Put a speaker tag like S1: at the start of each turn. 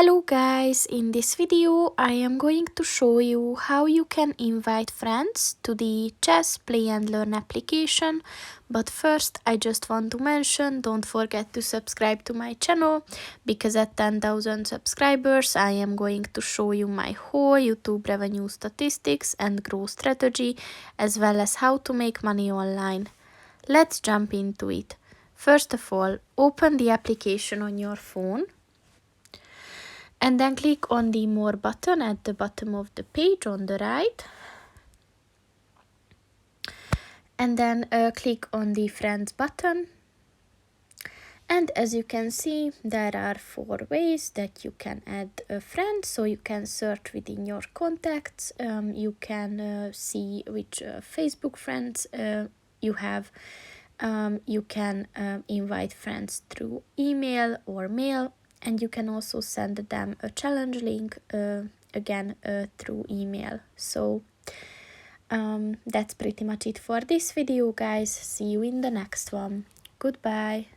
S1: Hello guys, in this video I am going to show you how you can invite friends to the Chess Play and Learn application. But first I just want to mention, don't forget to subscribe to my channel, because at 10,000 subscribers I am going to show you my whole YouTube revenue statistics and growth strategy, as well as how to make money online. Let's jump into it. First of all, open the application on your phone. And then click on the More button at the bottom of the page on the right. And then click on the Friends button. And as you can see, there are 4 ways that you can add a friend. So you can search within your contacts. You can see which Facebook friends you have. You can invite friends through email or mail. And you can also send them a challenge link again through email. So that's pretty much it for this video, guys. See you in the next one. Goodbye.